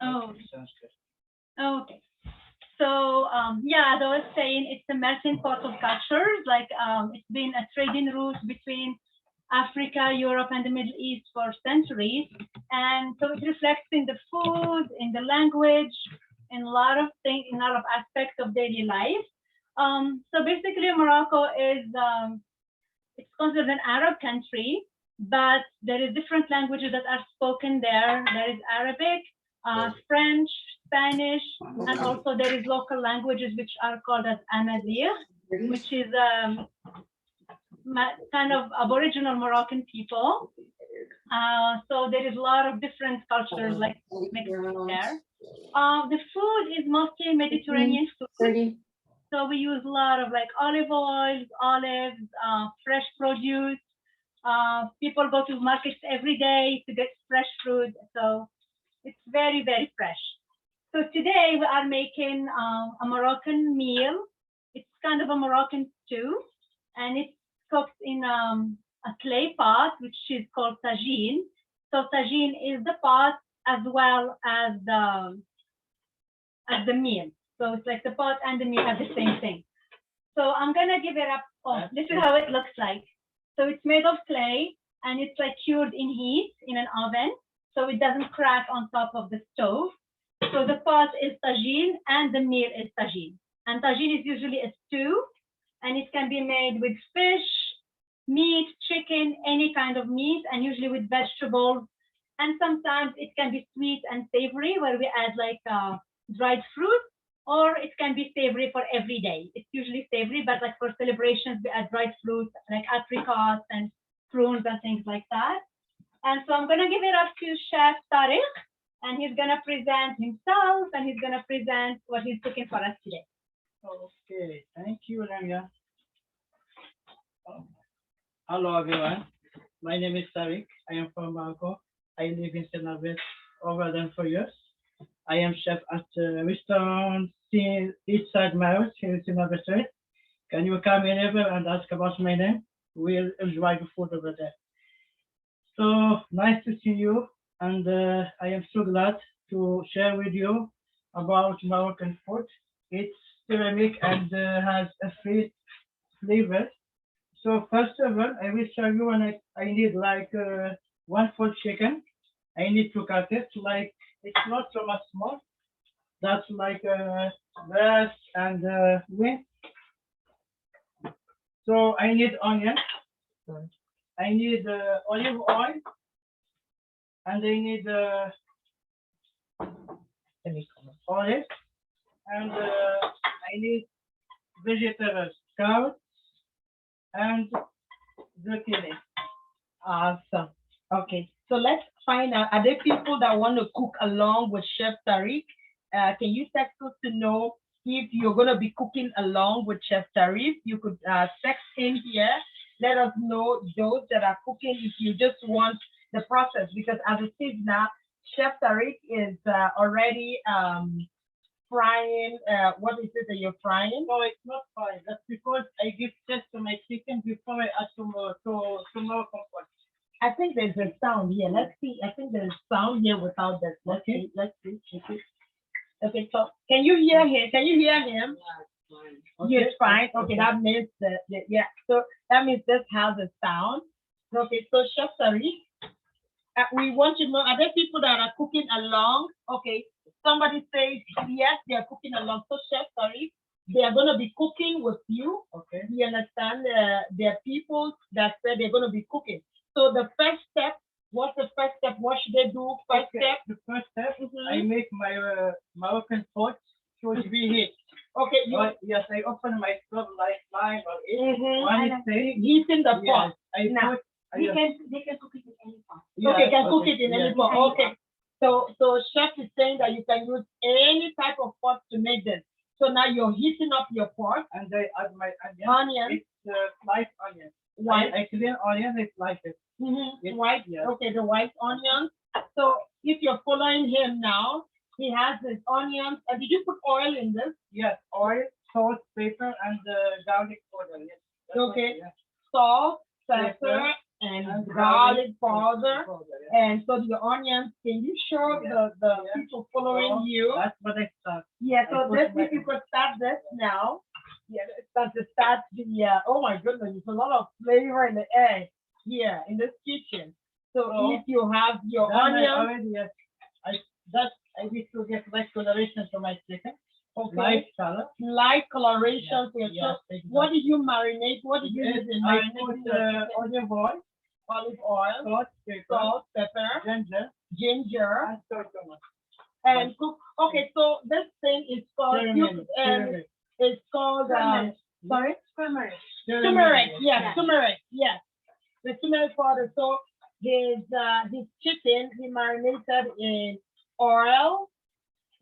Oh, Sounds good. okay. So yeah, as I was saying, it's a melting pot of cultures. Like it's been a trading route between Africa, Europe, and the Middle East for centuries, and so it reflects in the food, in the language, in a lot of things, in a lot of aspects of daily life. So basically, Morocco is it's considered an Arab country, but there is different languages that are spoken there. There is Arabic, French, Spanish, and also there is local languages which are called as Amazigh, which is kind of Aboriginal Moroccan people. So there is a lot of different cultures like mixed there. The food is mostly Mediterranean food. So we use a lot of like olive oils, olives, fresh produce. People go to markets every day to get fresh fruit. So it's very, very fresh. So today we are making a Moroccan meal. It's kind of a Moroccan stew, and it's cooked in a clay pot, which is called tagine. So tagine is the pot as well as the meal. So it's like the pot and the meal are the same thing. So I'm gonna give it up. Oh, this is how it looks like. So it's made of clay and it's like cured in heat in an oven, so it doesn't crack on top of the stove. So the pot is tagine and the meal is tagine. And tagine is usually a stew, and it can be made with fish, meat, chicken, any kind of meat, and usually with vegetables. And sometimes it can be sweet and savory, where we add like dried fruit, or it can be savory for every day. It's usually savory, but like for celebrations, we add dried fruit like apricots and prunes and things like that. And so I'm gonna give it up to Chef Tariq, and he's gonna present himself, and he's gonna present what he's cooking for us today. Okay, thank you, Ramya. Hello, everyone. My name is Tariq. I am from Morocco. I live in Senabet over than 4 years. I am chef at a restaurant Eastside Marriott here in Senabet Street. Can you come whenever and ask about my name? We'll enjoy the food over there. So nice to see you, and I am so glad to share with you about Moroccan food. It's ceramic and has a sweet flavor. So first of all, I will show you, and I need like one full chicken. I need to cut it like it's not so much small. That's like breast and wing. So I need onion. I need olive oil, and I need olive, and I need vegetables, carrots, and zucchini. Awesome. Okay, so let's find out. Are there people that want to cook along with Chef Tariq? Can you text us to know if you're going to be cooking along with Chef Tariq? You could text in here. Let us know those that are cooking if you just want the process, because as it is now, Chef Tariq is already frying. What is it that you're frying? No, it's not fine. That's because I give test to my chicken before I add to more comfort. I think there's a sound here. Let's see. I think there's sound here without this. Let's see. Let's see. Okay. Okay. So can you hear him? Can you hear him? Okay. Yes, fine. Okay, that means that yeah. So that means this has a sound. Okay. So Chef Tariq, we want to know, are there people that are cooking along? Okay. Somebody says yes, they are cooking along. So Chef Tariq, they are going to be cooking with you. Okay. You understand? There are people that said they're going to be cooking. So the first step, what's the first step? What should they do? First step? The first step, I make my Moroccan pot should be heat. Okay. Yes, I open my stove like 5 or 8. One is heating the pot. I now, put. They can cook it in any pot. Okay, can cook it in any pot. Okay. So chef is saying that you can use any type of pot to make this. So now you're heating up your pot. And I add my onion. It's sliced onion. White. I clean onion, I slice it. White. Yes. Okay, the white onion. So if you're following him now, he has his onions. Did you put oil in this? Yes, oil, salt, pepper, and garlic powder. Yes. Okay. Salt, pepper, and garlic powder. And so the onions, can you show the people following you? That's what I start. Yeah, so I put this my- if you could start this now. Yeah, start to start the oh my goodness, there's a lot of flavor in the air here in this kitchen. So Oh. if you have your Then I onions, already, yes, I need to get light coloration to my chicken. okay, Light color. light coloration. Yeah, So yeah, what did you marinate? What did you Yes, use in I marinating put the chicken? olive oil, Olive oil, salt, pepper, salt, pepper, ginger, ginger, and turmeric. and cook. Okay, so this thing is called Turmeric. it's called sorry, Turmeric. turmeric. Yes, Yeah. turmeric. Yes, the turmeric powder. So his chicken he marinated in oil,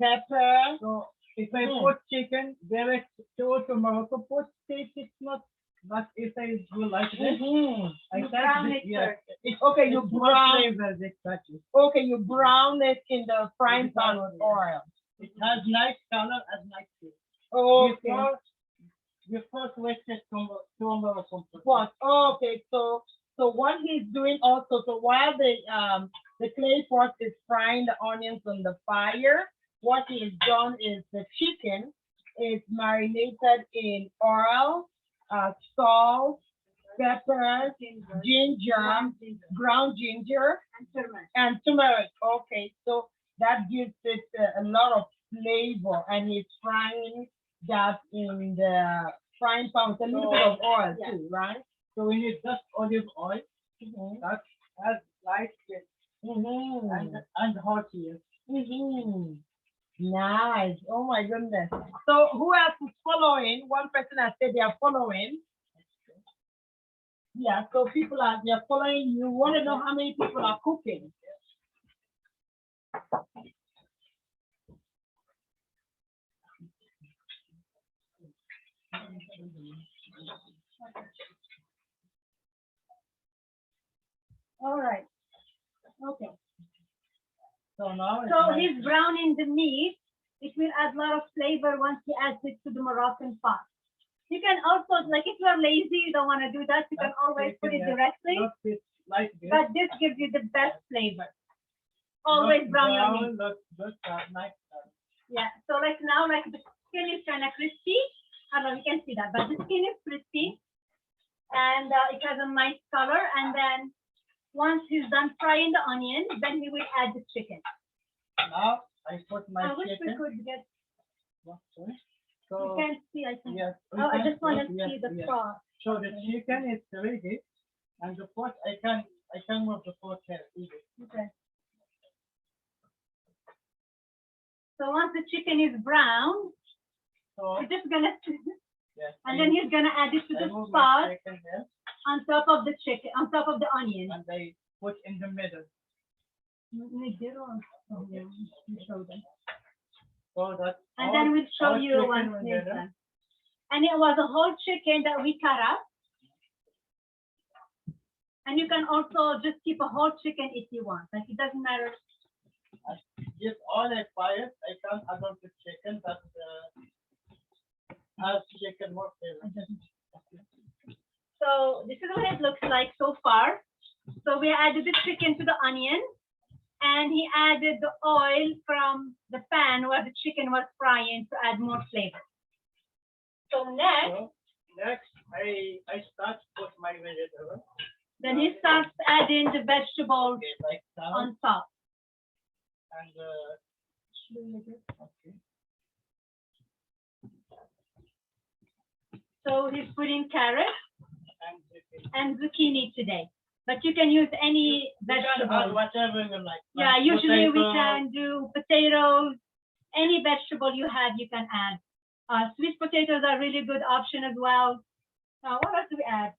pepper. So if I Mm. put chicken direct to Morocco, put steak, it's not. But if I do like this, Mhm. I You start brown with, it yeah, first. it's Okay, you it's more brown. flavors exactly. Okay, you brown it in the frying pan with oil. It has nice color and nice taste. Okay. Before wasted to Morocco. What? Okay, so what he's doing also, so while the clay pot is frying the onions on the fire, what he has done is the chicken is marinated in oil, salt, pepper, ginger, ground ginger, And turmeric. and turmeric. Okay, so that gives it a lot of flavor, and he's frying that in the frying pan with a little bit of oil Yeah. too, right? So we need just olive oil Mm-hmm. that has light taste and hot here. Mm-hmm. Nice. Oh my goodness. So who else is following? One person has said they are following. Yeah, so people are they're following you. Want to know how many people are cooking? All right. Okay. So now it's So nice. he's browning the meat. It will add a lot of flavor once he adds it to the Moroccan pot. You can also, like if you're lazy, you don't want to do that, you can That's always put it taken, directly, Not this like this. but this gives you the best flavor. Always Not brown your meat. Not just nice. Yeah, so like now, like the skin is kind of crispy. I don't know, you can see that, but the skin is crispy and it has a nice color. And then once he's done frying the onion, then he will add the chicken. Now I put my I wish we chicken. could get, What, sorry? you So can't see, I think. yes. we Oh, I can- just want to yes, see the yes. sauce. So the chicken is ready, and the pot I can move the pot here easy. Okay. So once the chicken is brown, So we're just gonna, yes. and then he's gonna add it to I the move my sauce chicken here, on top of the chicken, on top of the onion. and I put in the middle. Oh, yeah, you show them. So that And all- then we'll show all you chicken once will it's be there. done. And it was a whole chicken that we cut up. And you can also just keep a whole chicken if you want. Like it doesn't matter. Yes, all expired. I can add on the chicken, but as chicken more flavor. So this is what it looks like so far. So we added the chicken to the onion, and he added the oil from the pan where the chicken was frying to add more flavor. So next, So next, I start put my vegetable. then he starts adding the vegetables Okay, like salad on top. and okay. So he's putting carrot And chicken. and zucchini today. But you can use any You can add vegetable. whatever you like. Yeah, like usually we potato, can do potatoes, any vegetable you have, you can add. Sweet potatoes are really good option as well. What else do we add?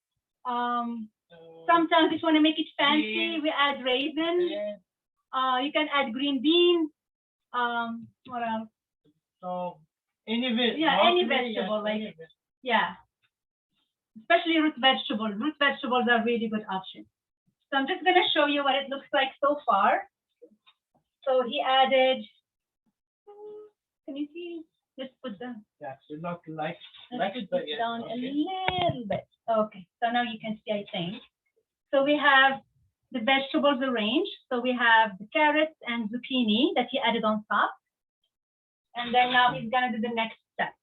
Sometimes if you want to make it fancy, beans. we add raisins. yeah. You can add green beans. What else? So any veg. Yeah, any mostly, yes, vegetable, like- any veg. Yeah. Especially root vegetables. Root vegetables are really good option. So I'm just going to show you what it looks like so far. So he added, can you see? Just put the, Yeah, you not like let's put the this yes, down a okay. little bit. Okay, so now you can see, I think. So we have the vegetables arranged. So we have the carrots and zucchini that he added on top. And then now he's gonna do the next step.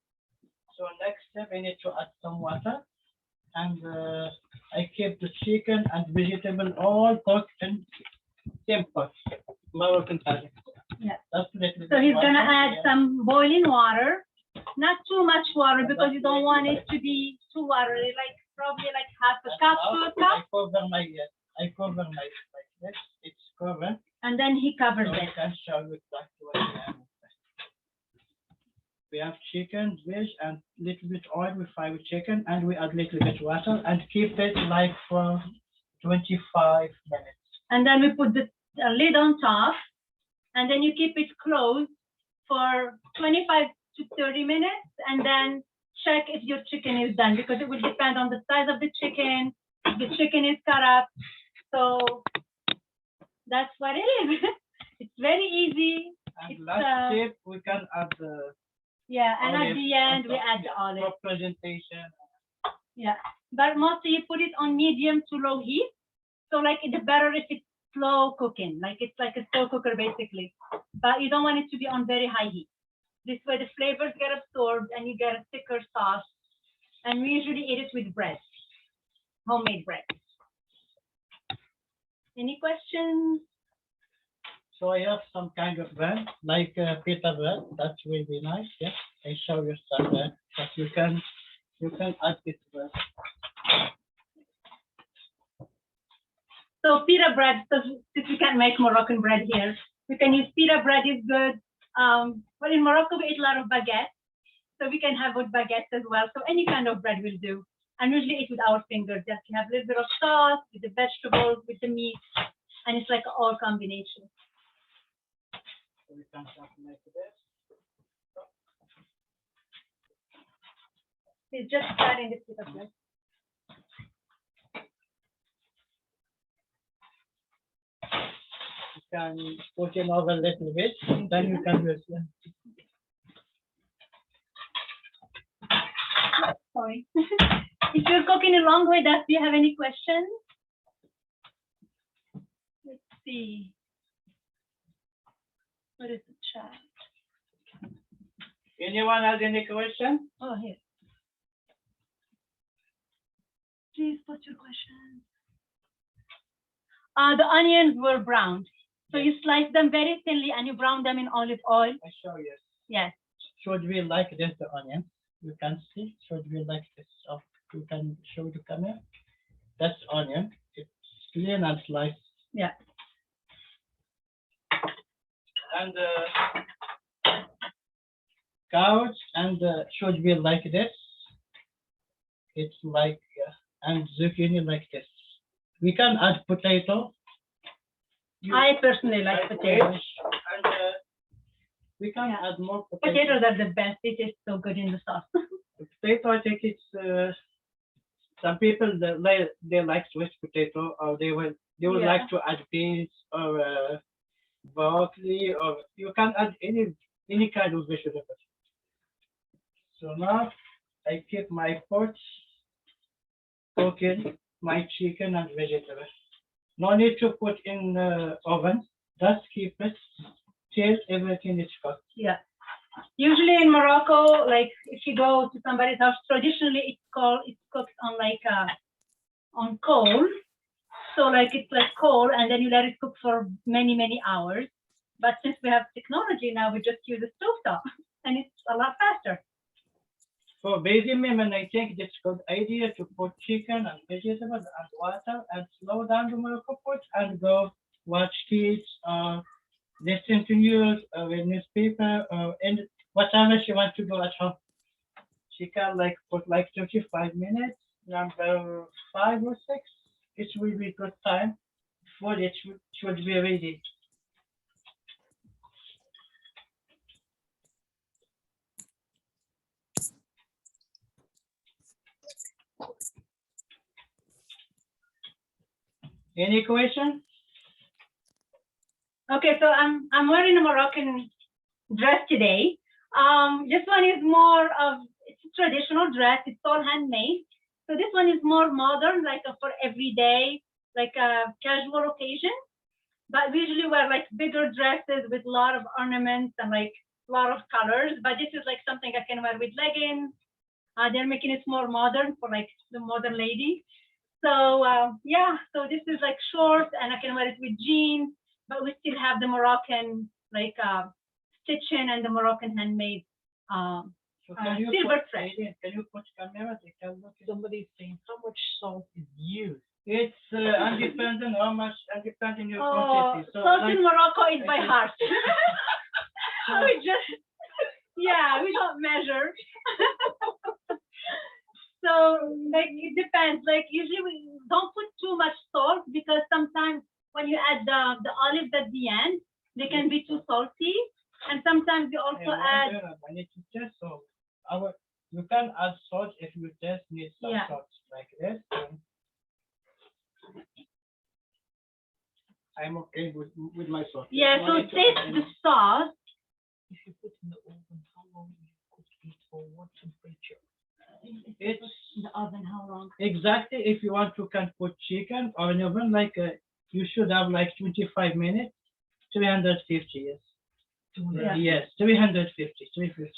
So next step, I need to add some water, and I keep the chicken and vegetable all cooked in same pot, Moroccan style. Yeah. That's little So bit he's water, gonna add yeah. some boiling water, not too much water because you don't want it to be too watery, like probably like half a And cup now to a cup. I cover my like this. It's covered. And then he covers So I it. can show you exactly what we have. We have chicken, veg, and little bit oil. We fry with chicken, and we add little bit water, and keep it like for 25 minutes. And then we put the lid on top, and then you keep it closed for 25 to 30 minutes, and then check if your chicken is done, because it will depend on the size of the chicken, if the chicken is cut up. So that's what it is. It's very easy. And It's, last tip, we can add the Yeah, and at olive the on end, we top, add the yeah, olive. for presentation. Yeah, but mostly you put it on medium to low heat. So like it's better if it's slow cooking, like it's like a slow cooker basically. But you don't want it to be on very high heat. This way the flavors get absorbed and you get a thicker sauce. And we usually eat it with bread, homemade bread. Any questions? So I have some kind of bread, like pita bread. That will be nice. Yeah, I show you some bread, but you can add this bread. So pita bread, so since we can't make Moroccan bread here, we can use pita bread is good. But in Morocco we eat a lot of baguettes, so we can have with baguettes as well. So any kind of bread will do. And usually eat with our fingers. Just have a little bit of sauce with the vegetables, with the meat, and it's like all combination. So we can start to make this. It's just starting this pita bread. You can put in over a little bit, then you can use it. Sorry. If you're cooking along with us, do you have any questions? Let's see. What is the chat? Anyone has any question? Oh, here. Please put your question. The onions were browned. So you slice them very thinly and you brown them in olive oil. I show you. Yes. Should we like this, the onion? You can see. Should we like this? Oh, you can show the camera. That's onion. It's clean and sliced. Yeah. And carrots, and should be like this. It's like and zucchini like this. We can add potato. I personally like potatoes. And we can Yeah. add more potatoes. Potatoes are the best. It is so good in the sauce. The potato, I think it's some people they like sweet potato, or they would Yeah. like to add beans or broccoli, or you can add any kind of vegetable. So now I keep my pot cooking my chicken and vegetable. No need to put in oven. Just keep it till everything is cooked. Yeah. Usually in Morocco, like if you go to somebody's house, traditionally it's cooked on like on coal. So like it's like coal, and then you let it cook for many hours. But since we have technology now, we just use a stovetop, and it's a lot faster. For baby women, I think it's a good idea to put chicken and vegetables and water and slow down the Morocco pot and go watch kids or listen to news or a newspaper or whatever she wants to do at home. She can like put like 25 minutes, number 5 or 6. It will be good time. Food it should be ready. Any question? Okay, so I'm wearing a Moroccan dress today. This one is more of, it's a traditional dress. It's all handmade. So this one is more modern, like for every day. like a casual occasion. But we usually wear like bigger dresses with a lot of ornaments and like a lot of colors. But this is like something I can wear with leggings. They're making it more modern for like the modern lady. So yeah, so this is like shorts and I can wear it with jeans, but we still have the Moroccan like stitching and the Moroccan handmade So can you silver put, thread. can you put camera? They can look. Somebody's saying how much salt is used. It's independent how much, independent your Oh, quantity. So salt like, in Morocco is by okay. heart. We just, yeah, we don't measure. So like it depends. Like usually we don't put too much salt because sometimes when you add the olives at the end, they can be too salty. And sometimes you also add. I need to test salt. You can add salt if you just need some Yeah. salt like this. I'm okay with my salt. Yeah, so Wanted to taste add the any- sauce. If you put in the oven, how long do you cook it for what temperature? It's In the oven, how long? exactly if you want to can put chicken or in oven like you should have like 25 minutes, 350 yes. Yeah. Yes, 350, 350.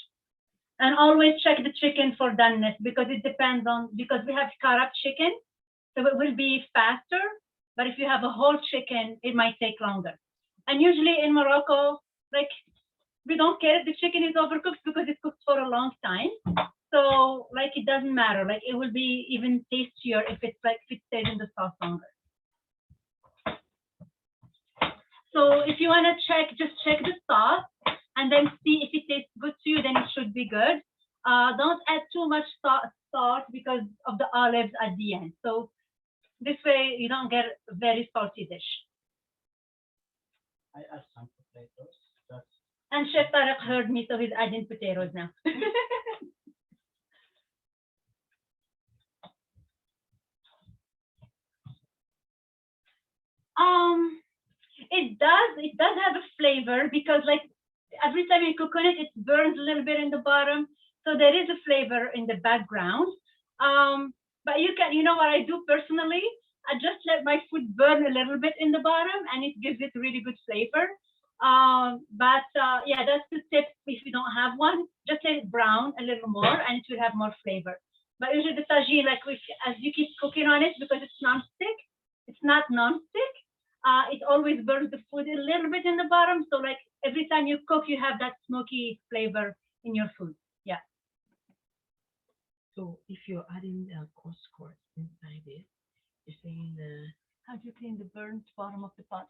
And always check the chicken for doneness because it depends on, because we have carab chicken, so it will be faster. But if you have a whole chicken, it might take longer. And usually in Morocco, like we don't care if the chicken is overcooked because it's cooked for a long time. So like it doesn't matter. Like it will be even tastier if it's like if it stays in the sauce longer. So if you want to check, just check the sauce and then see if it tastes good to you, then it should be good. Don't add too much salt because of the olives at the end. So this way you don't get a very salty dish. I add some potatoes. That's And Chef Tarek heard me, so he's adding potatoes now. It does have a flavor because like every time you cook on it, it burns a little bit in the bottom. So there is a flavor in the background. But you know what I do personally? I just let my food burn a little bit in the bottom and it gives it really good flavor. Yeah, that's the tip if you don't have one, just let it brown a little more and it will have more flavor. But usually the tagine, like as you keep cooking on it, because it's non-stick, it's not non-stick, it always burns the food a little bit in the bottom. So like every time you cook, you have that smoky flavor in your food. Yeah. So if you're adding couscous inside it, you're saying How do you clean the burnt bottom of the pot?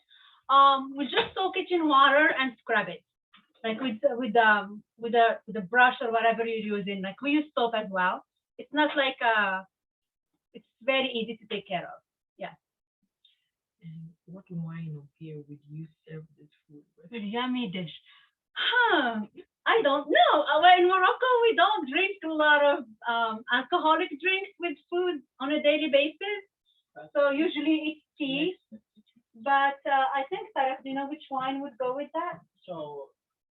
We just soak it in water and scrub it, like with the brush or whatever you're using. Like we use soap as well. It's not like it's very easy to take care of. Yeah. and what wine or beer would you serve this food with? With yummy dish. I don't know. Well, in Morocco, we don't drink a lot of alcoholic drinks with food on a daily basis. So usually it's tea. But I think, Tarek, do you know which wine would go with that? so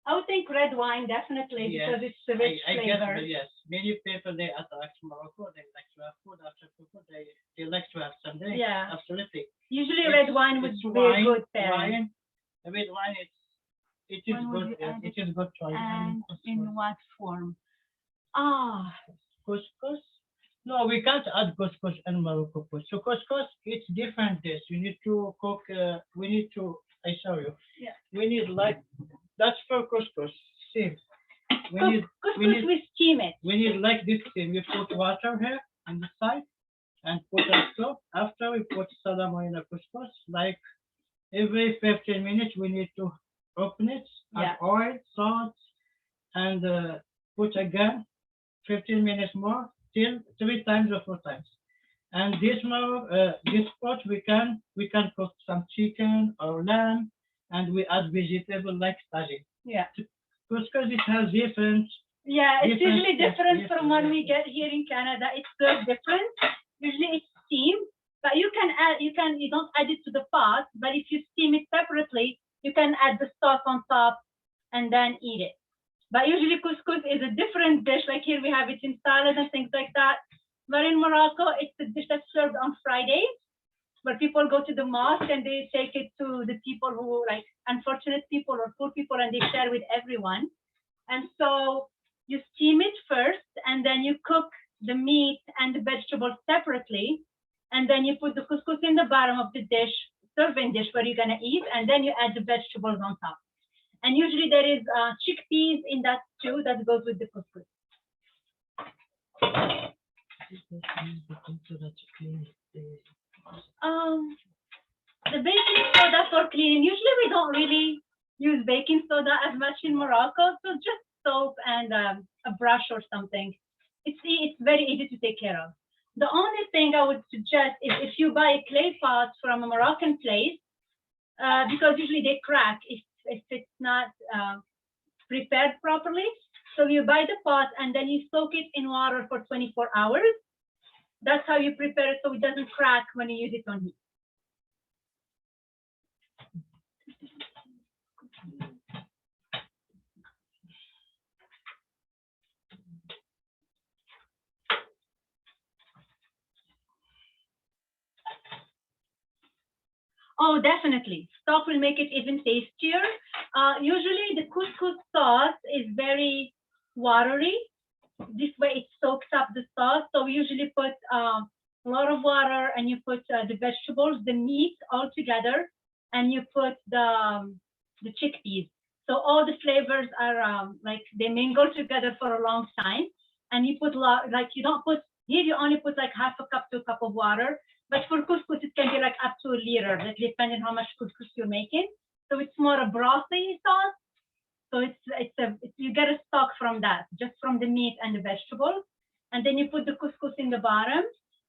I would think red wine, definitely, yes, because it's the rich I get flavor. it, yes. Many people they attract Morocco, they like to have food after food, they like to have some drink. Yeah. Absolutely. Usually red wine would It's be a good Wine, pairing. red wine it is When would good, you yes, add it is good choice. And in what form? Ah, Couscous? No, we can't add couscous in Morocco. So couscous, it's different dish. You need to cook. We need to. I show you. Yeah. We need like that's for couscous. See, we need couscous, we steam it. we need like this thing. We put water here on the side and put a stove. After we put salamo in a couscous. Like every 15 minutes, we need to open it, add Yeah. oil, salt, and put again 15 minutes more till 3 times or 4 times. And this pot we can cook some chicken or lamb, and we add vegetable like tagine. Yeah. Couscous it has different. Yeah, it's Different, usually yes, different yes, from when yes, we yes. get here in Canada. It's still different. Usually it's steamed, but you don't add it to the pot, but if you steam it separately, you can add the sauce on top and then eat it. But usually couscous is a different dish. Like here we have it in salad and things like that. But in Morocco, it's a dish that's served on Fridays. where people go to the mosque and they take it to the people who like unfortunate people or poor people and they share with everyone. And so you steam it first and then you cook the meat and the vegetables separately. And then you put the couscous in the bottom of the dish, serving dish where you're gonna eat, and then you add the vegetables on top. And usually there is chickpeas in that stew that goes with the couscous. The baking soda for cleaning. Usually we don't really use baking soda as much in Morocco, so just soap and a brush or something. It's very easy to take care of. The only thing I would suggest is if you buy a clay pot from a Moroccan place, because usually they crack if it's not prepared properly. So you buy the pot and then you soak it in water for 24 hours. That's how you prepare it so it doesn't crack when you use it on heat. Oh, definitely. Stock will make it even tastier. Usually the couscous sauce is very watery. This way it soaks up the sauce. So we usually put a lot of water and you put the vegetables, the meat all together, and you put the chickpeas. So all the flavors are like they mingle together for a long time. And you put like you don't put here. You only put like half a cup to a cup of water. But for couscous, it can be like up to a liter, like depending on how much couscous you're making. So it's more a brothy sauce. So you get a stock from that, just from the meat and the vegetables. And then you put the couscous in the bottom,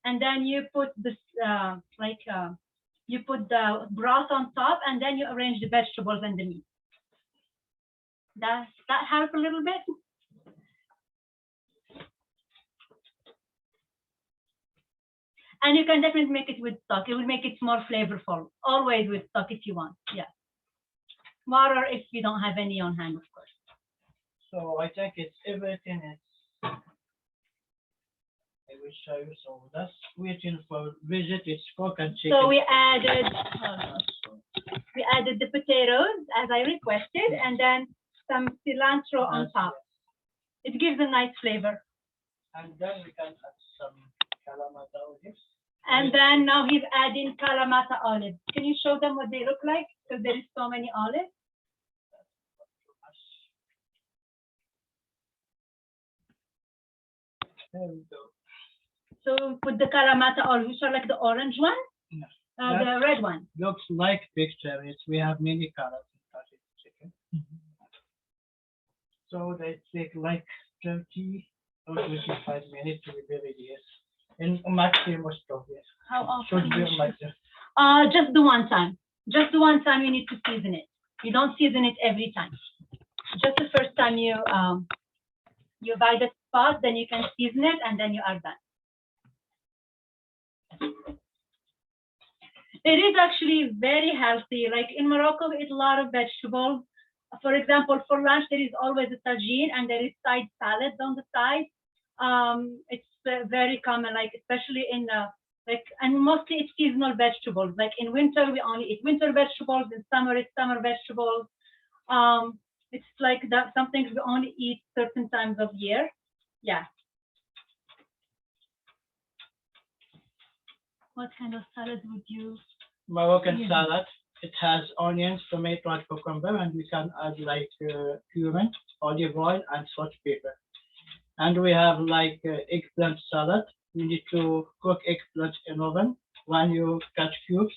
and then you put this you put the broth on top, and then you arrange the vegetables and the meat. Does that help a little bit? And you can definitely make it with stock. It will make it more flavorful. Always with stock if you want. Yeah. Water if you don't have any on hand, of course. So I think it's everything is. I will show you. So that's waiting for visit. It's pork and chicken. So we added the potatoes as I requested, and then some cilantro on top. It gives a nice flavor. And then we can add some Kalamata olives. And then now he's adding Kalamata olives. Can you show them what they look like? Because there is so many olives. There we go. So put the Kalamata olives, which are like the orange one, No. the red one. Looks like picture. We have many colors in chicken. So they take like 30 or 25 minutes to be ready. Yes. In maximum stove, yes. How often? Should be like this. Just the one time. Just the one time you need to season it. You don't season it every time. Just the first time you buy the pot, then you can season it, and then you are done. It is actually very healthy. Like in Morocco, we eat a lot of vegetables. For example, for lunch, there is always a tagine and there is side salads on the side. It's very common, like especially in and mostly it's seasonal vegetables. Like in winter, we only eat winter vegetables. In summer, it's summer vegetables. It's like that. Some things we only eat certain times of year. Yeah. What kind of salad would you? Moroccan salad. It has onions, tomato, and cucumber, and we can add like cumin, olive oil, and salt, pepper. And we have like eggplant salad. You need to cook eggplant in oven when you cut cubes,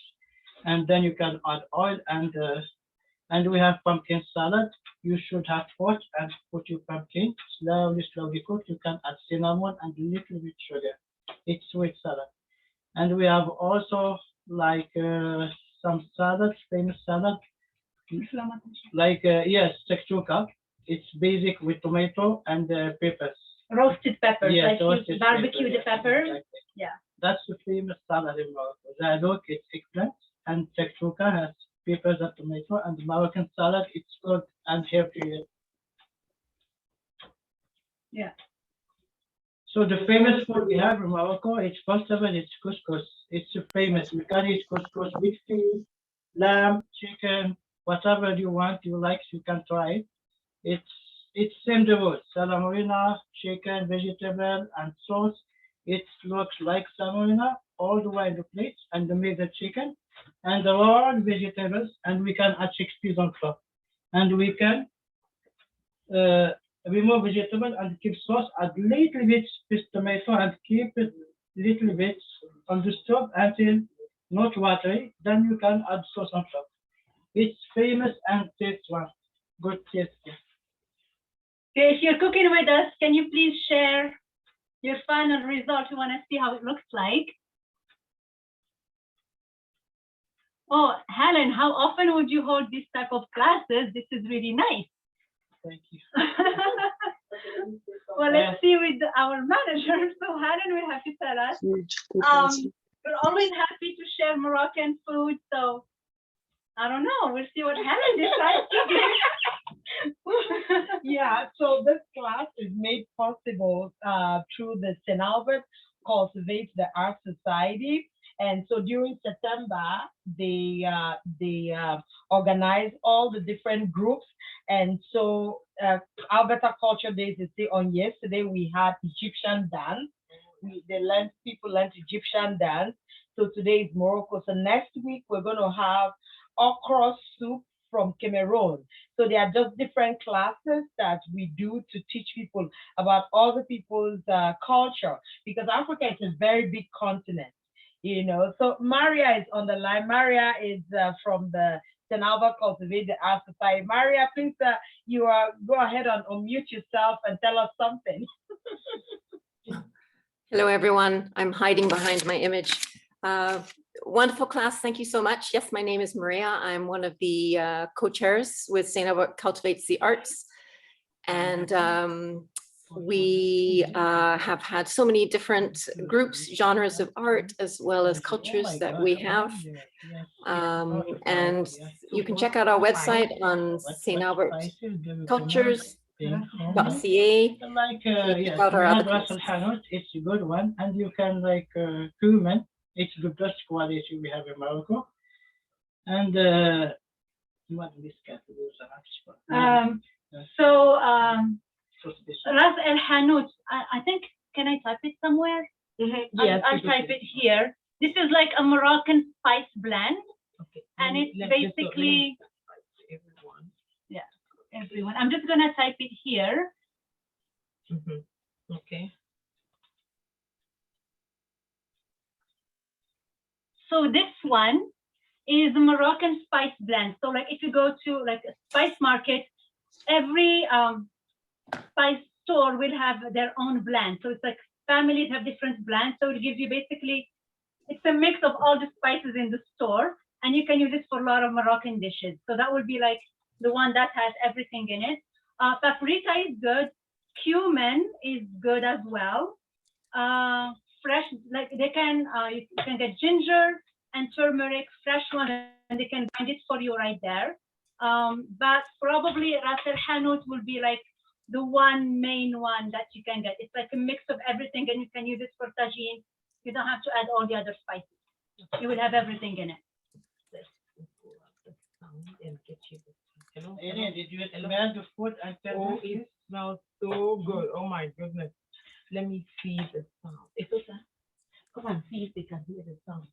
and then you can add oil and we have pumpkin salad. You should have pot and put your pumpkin slowly cook. You can add cinnamon and a little bit sugar. It's sweet salad. And we have also like some salads, famous salad, like yes, sektuka. It's basic with tomato and peppers. Roasted peppers, Yes, like roasted you barbecue pepper, the peppers. exactly. Yeah. That's the famous salad in Morocco. The look, it's eggplant, and sektuka has peppers and tomato, and the Moroccan salad, it's good and healthy. Yeah. So the famous food we have in Morocco, it's first of all, it's couscous. It's famous. You can eat couscous with fish, lamb, chicken, whatever you want, you like, you can try it. It's it's same the road. Salamurina, chicken, vegetable, and sauce. It looks like salamurina all the way in the plate, and the made the chicken, and the raw vegetables, and we can add chickpeas on top, and we can uh, remove vegetable and keep sauce, add little bit with tomato and keep it little bit on the stove until not watery. Then you can add sauce on top. It's famous and taste one. Good taste. Okay, if you're cooking with us, can you please share your final result? We want to see how it looks like. Oh, Helen, how often would you hold this type of classes? This is really nice. Thank you. Well, let's see with our manager. So Helen will have to tell us. We're always happy to share Moroccan food. So I don't know. We'll see what Helen decides to do. Yeah, so this class is made possible through the St. Albert Cultivate the Art Society. And so during September, they organize all the different groups. And so Alberta Culture Days is on yesterday, we had Egyptian dance. People learned Egyptian dance. So today is Morocco. So next week, we're going to have okra soup from Cameroon. So they are just different classes that we do to teach people about other people's culture, because Africa is a very big continent, you know. So Maria is on the line. Maria is from the St. Albert Cultivate the Art Society. Maria, please, go ahead and unmute yourself and tell us something. Hello, everyone. I'm hiding behind my image. Wonderful class. Thank you so much. Yes, my name is Maria. I'm one of the co-chairs with St. Albert Cultivates the Arts. And we have had so many different groups, genres of art, as well as cultures that we have. And you can check out our website on St. Albert Cultures.ca. Like, yes, we have Ras Al Hanout, it's a good one, and you can like cumin, it's the best quality we have in Morocco. And Ras El Hanout, I think, can I type it somewhere? Yes, I'll type it here. This is like a Moroccan spice blend, okay. and it's basically everyone. I'm just gonna type it here. Okay. So this one is a Moroccan spice blend. So like if you go to like a spice market, every spice store will have their own blend. So it's like families have different blends. So it gives you basically, it's a mix of all the spices in the store, and you can use it for a lot of Moroccan dishes. So that would be like the one that has everything in it. Paprika is good. Cumin is good as well. Fresh, like they can, you can get ginger and turmeric, fresh one, and they can grind it for you right there. But probably Ras El Hanout will be like the main one that you can get. It's like a mix of everything, and you can use it for tagine. You don't have to add all the other spices. You will have everything in it. Did you smell the food and tell Oh, me? it smells so good. Oh my goodness. Let me see the sound. It's okay. Come on, see if they can hear the sound.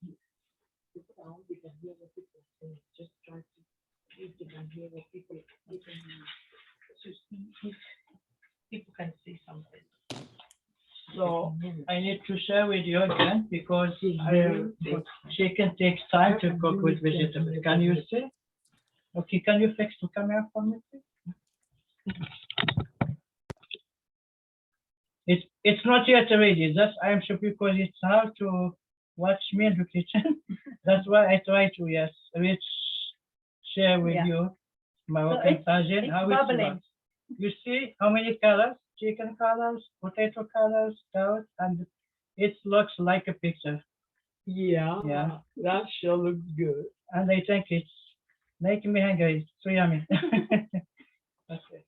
The sound, they can hear what people are saying. Just try to see if they can hear what people are saying. To see if people can say something. So I need to share with you again because chicken takes time to cook with vegetables. Can you see? Okay, can you fix the camera for me, please? It's not yet ready. That's I am sure because it's hard to watch me in the kitchen. That's why I try to share with you Moroccan tagine, how it works. You see how many colors? Chicken colors, potato colors, carrot, and it looks like a picture. Yeah, that sure looks good. And I think it's making me hungry. It's so yummy. Okay.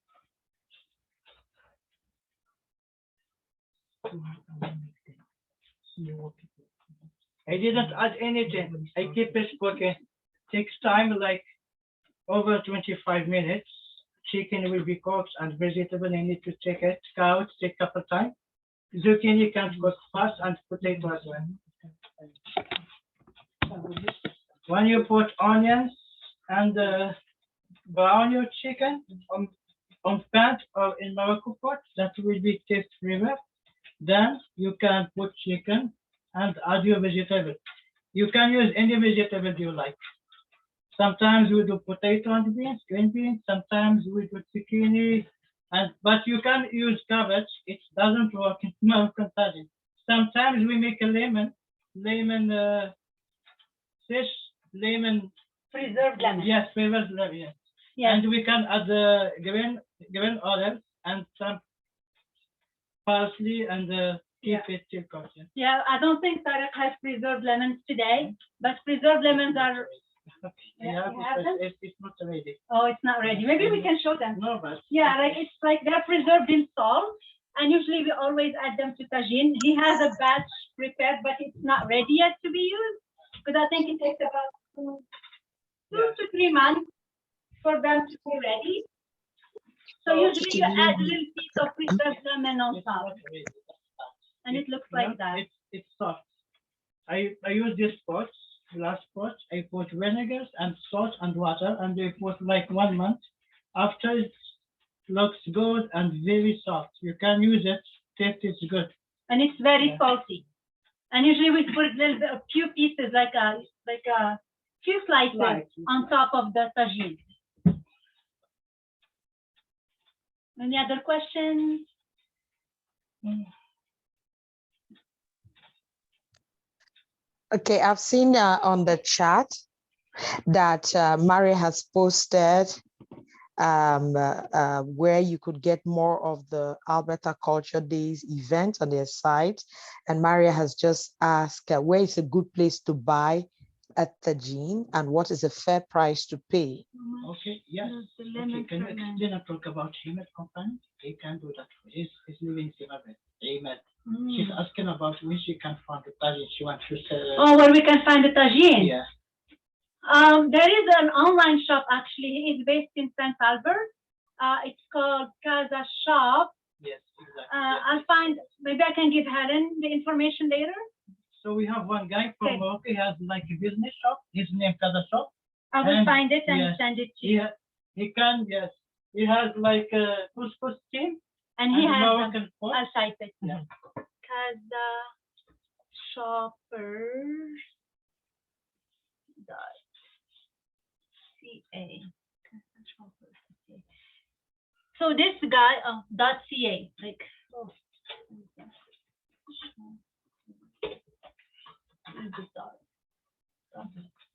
I didn't add anything. I keep it cooking. Takes time like over 25 minutes. Chicken will be cooked and vegetable I need to check it. Carrots take couple time. Zucchini can cook fast and potato as well. When you put onions and brown your chicken on pan or in Morocco pot, that will be taste flavor. Then you can put chicken and add your vegetable. You can use any vegetable you like. Sometimes we do potato and beans, green beans. Sometimes we do zucchini, but you can use cabbage. It doesn't work in Moroccan tagine. Sometimes we make a lemon fish, lemon. Preserved lemon. Yes, flavored lemon. Yes. Yes. And we can add green olives and some parsley and keep it till cooked. Yeah, I don't think Tarek has preserved lemons today, but preserved lemons are. Yeah, you have them? it's not ready. Oh, it's not ready. Maybe we can show them. No, but Yeah, like it's like they're preserved in salt, and usually we always add them to tagine. He has a batch prepared, but it's not ready yet to be used because I think it takes about two to 3 months for them to be ready. So usually you add a little piece of preserved lemon on it's top, not ready. and it looks Yeah, like that. It's soft. I use this pot, glass pot. I put vinegar and salt and water, and I put like 1 month. After it looks good and very soft. You can use it. Taste is good. And it's very Yeah. salty. And usually we put a few pieces, like a few slices Slices. on top of the tagine. Any other questions? Okay, I've seen on the chat that Mary has posted where you could get more of the Alberta Culture Days event on their site. And Maria has just asked where is a good place to buy a tagine and what is a fair price to pay? Okay, yes. The Okay, lemon can you ferment. explain and talk about Ahmed company? He can do that. He's living in Ahmed. She's asking about when she can find the tagine. She wants to sell. Oh, where we can find the tagine? Yeah. There is an online shop actually. It's based in St. Albert. It's called Casa Shop. Yes, exactly. I'll find, maybe I can give Helen the information later. So we have one guy from Okay. Morocco. He has like a business shop. His name Casa Shop. I will And find it and yes, send it to you. He can, yes. He has like a couscous team And he and has, Moroccan pot. I'll type it. Yeah. Casa Shoppers. .ca. So this guy, .ca, like, oh.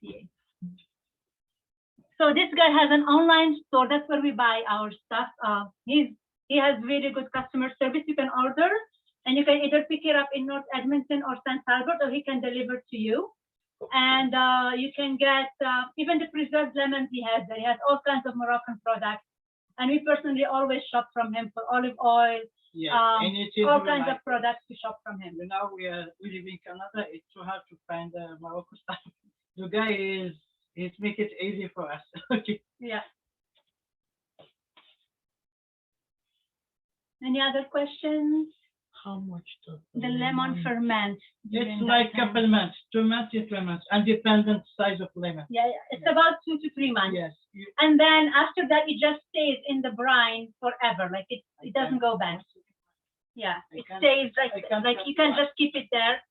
.ca. So this guy has an online store. That's where we buy our stuff. He has really good customer service. You can order, and you can either pick it up in North Edmonton or St. Albert, or he can deliver to you. And you can get even the preserved lemons he has there. He has all kinds of Moroccan products. And we personally always shop from him for olive oil, Yeah, anything all we kinds like. of products to shop from him. Now we live in Canada. It's so hard to find Morocco stuff. The guy is make it easy for us. Okay. Yeah. Any other questions? How much does The lemon ferment. It's during like that time. couple months, 2 months, 3 months, and dependent size of lemon. Yeah, it's about 2 to 3 months. Yes. And then after that, it just stays in the brine forever. Like it doesn't go back. Yeah, I it can't- stays I like can't you can tell just keep it there.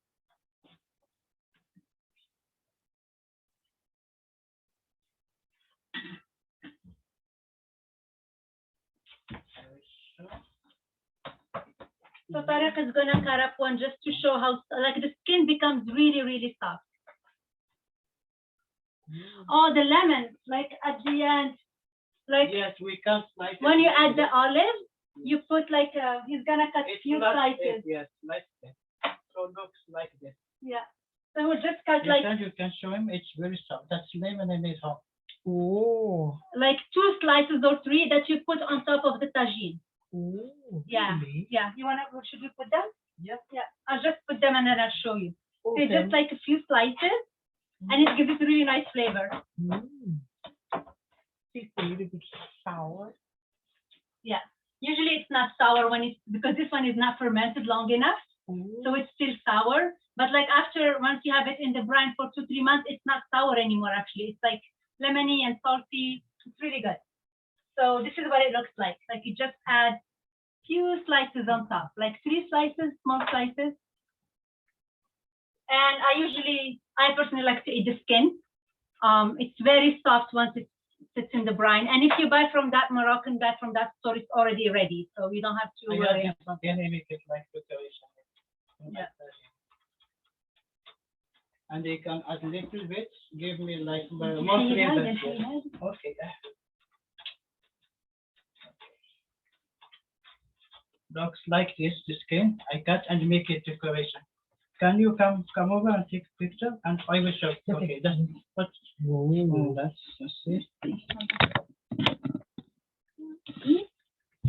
So Tarek is gonna cut up one just to show how like the skin becomes really, really soft. Oh, the lemon, like at the end, like Yes, we can slice it. when you add the olive, you put like he's gonna cut It's few like slices. this, yes, like this. So it looks like this. Yeah. So we'll just cut like You can show him. It's very soft. That's lemon and it's hot. Oh, 2 slices or 3 that you put on top of the tagine. oh, Yeah. really? Yeah. You wanna? Should we put them? Yep. Yeah, I'll just put them and then I'll show you. So Okay. just like a few slices, and it gives it a really nice flavor. Mm. It's a little bit sour. Yeah. Usually it's not sour when it's, because this one is not fermented long enough, so it's still sour. But like after, once you have it in the brine for 2-3 months, it's not sour anymore actually. It's like lemony and salty. It's really good. So this is what it looks like. Like you just add few slices on top, like 3 slices, small slices. And I personally like to eat the skin. It's very soft once it sits in the brine. And if you buy from that Moroccan bag from that store, it's already ready. So you don't have to I worry. got something and make it like preparation. Yeah. And they can add little bit, give me like more Can you hide flavor. it? Can you hide it? Okay. Looks like this, the skin. I cut and make it decoration. Can you come over and take a picture? And I will show. Okay, that's what. Oh, that's it.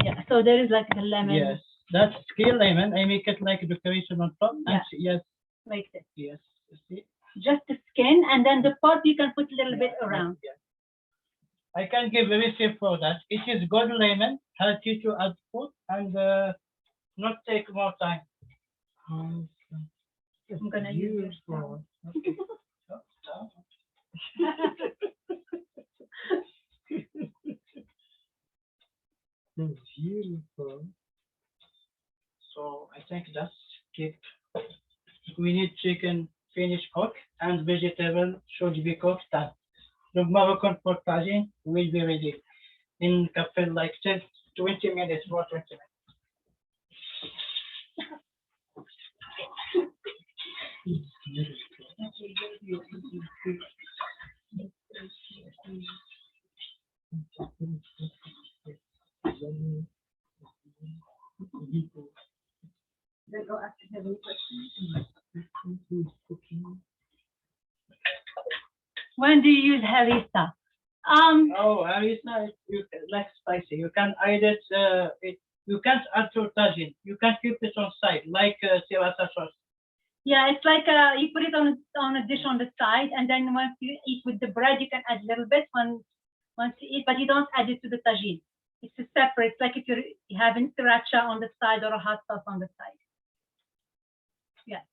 Yeah, so there is like the lemon. Yes, that's skin lemon. I make it like decoration on top. Yeah. And yes, Like this. yes. You see? Just the skin, and then the pot you can put a little bit around. Yeah. I can give a recipe for that. It is good lemon, healthy to add food, and not take more time. I'm gonna use this now. Okay. Beautiful. So I think that's keep. We need chicken finished cooked and vegetable should be cooked. Done. The Moroccan pork tagine will be ready in cafe like 10, 20 minutes or 20 minutes. When do you use harissa? Oh, harissa, you like spicy. You can add it. You can't add to tagine. You can keep it on side like sriracha sauce. Yeah, it's like you put it on a dish on the side, and then once you eat with the bread, you can add a little bit once you eat, but you don't add it to the tagine. It's a separate. It's like if you're having sriracha on the side or a hot sauce on the side. Yeah.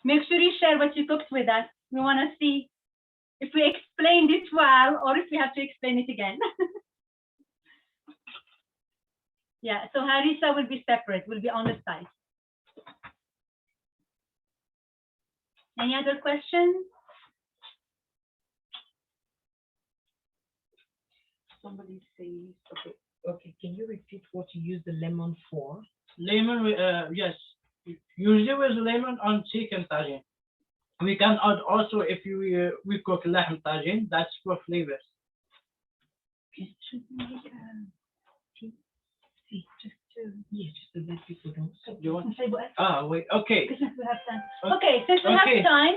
Make sure you share what you cooked with us. We want to see if we explained it well or if we have to explain it again. Yeah, so harissa will be separate, will be on the side. Any other questions? Somebody says, okay, can you repeat what you use the lemon for? Lemon, yes. Usually with lemon on chicken tagine. We can add also if we cook lamb tagine, that's for flavors. Just to let people know. You want? Because Wait, okay. we have time. Okay, since we Okay. have time.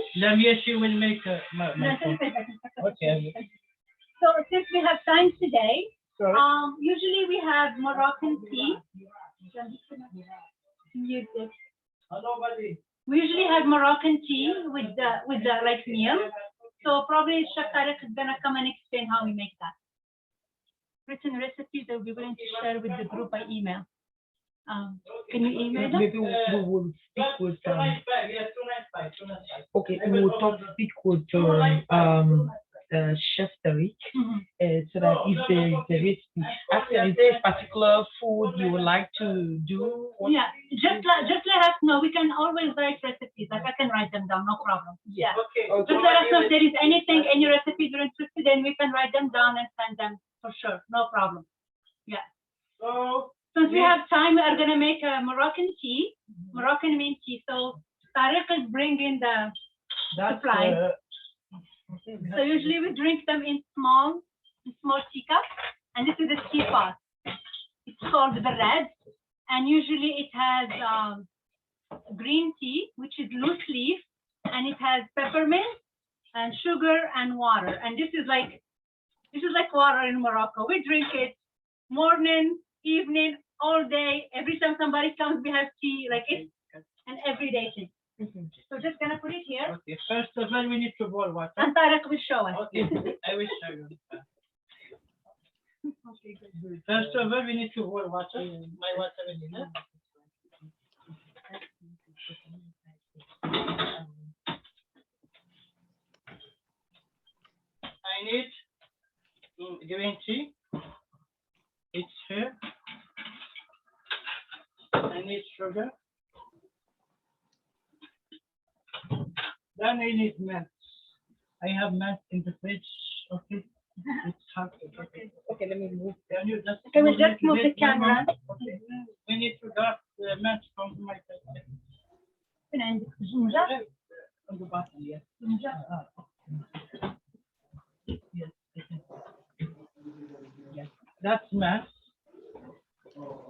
She will make my phone. Okay. So since we have time today, Sorry. usually we have Moroccan tea. Use this. Hello, buddy. We usually have Moroccan tea with the like meal. So probably Chef Tarek is gonna come and explain how we make that. Written recipes that we'll be willing to share with the group by email. Can you email them? Maybe we will speak with Yes, 295. okay, we will speak with Chef Tariq so that if there is a recipe, after this particular food you would like to do. Yeah, just let us know. We can always write recipes. Like I can write them down, no problem. Yeah. Okay. Just let us know if there is anything, any recipes you're interested in. We can write them down and send them for sure. No problem. Yeah. So Since we have time, we are gonna make a Moroccan tea, Moroccan mint tea. So Tariq is bringing the supply. So usually we drink them in small teacups, and this is a teapot. It's called the red, and usually it has green tea, which is loose leaf, and it has peppermint and sugar and water. And this is like water in Morocco. We drink it morning, evening, all day. Every time somebody comes, we have tea. Like it's an everyday thing. So just gonna put it here. Okay, first of all, we need to boil water. And Tarek will show us. Okay, I will show you. Okay, good. First of all, we need to boil water. My water is here. I need green tea. It's here. I need sugar. Then I need milk. I have milk in the fridge. Okay. It's hot. Okay. Okay, let me move. Can you just Can we move just it move the with my camera? mouth? Okay. We need to get the milk from my fridge. فين عندك زنجر؟ On the bottom, yes. زنجر. Yes. Yes. That's milk.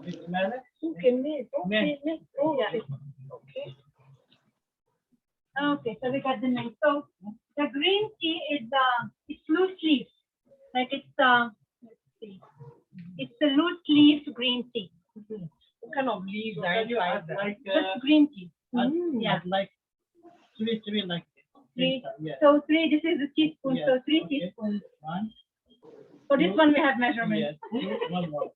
It's milk. Okay, me. Okay, me. Oh, Yeah. okay. Okay, so we got the name. So the green tea is it's loose leaf. Like it's let's see. It's a loose leaf green tea. What kind of leaves So are can you inside add that? like Just green tea. yeah, Yeah. like three like Three. yeah. So three, this is a teaspoon. Yeah, So three okay. teaspoons. One. For this one we have measurement. Yes. One more.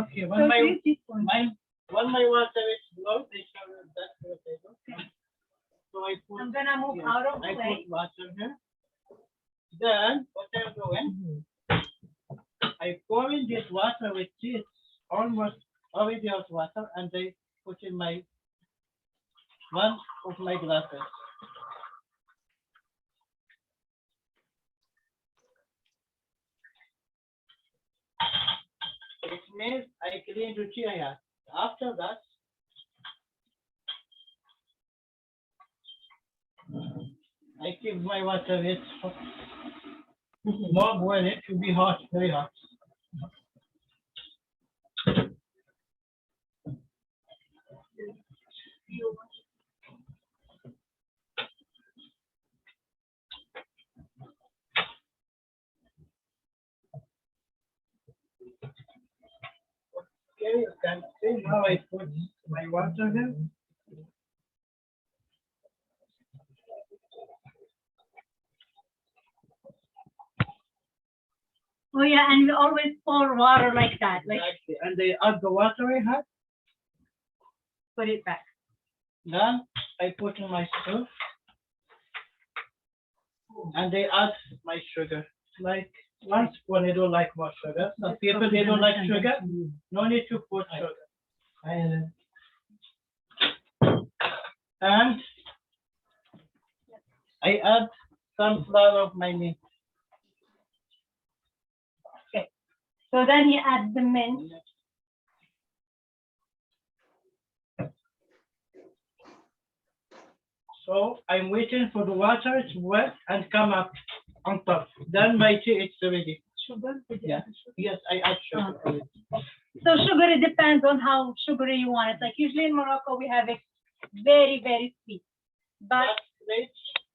Okay. So three teaspoons. When my water is low, they show you that's what I do. So I put. I'm gonna move yeah, out of I play. put water here. Then what I'm doing, I pour in this water with tea. It's almost already hot water, and I put in my one of my glasses. It means I clean the tea I have. After that, I keep my water with more boil it to be hot, very hot. Okay, you can see now I put my water here. Oh yeah, and we always pour water like that. Like Exactly. And they add the water I have. put it back. Then I put in my stove. And they add my sugar. Like one spoon, I don't like more sugar. Some people, they don't like sugar. No need to put sugar. And I add some flour of my mint. So then he adds the mint. So I'm waiting for the water to wet and come up on top. Then my tea is ready. Sugar? Yeah. Yes, I add sugar. So sugar, it depends on how sugary you want it. Like usually in Morocco, we have it very, very sweet. But That's great.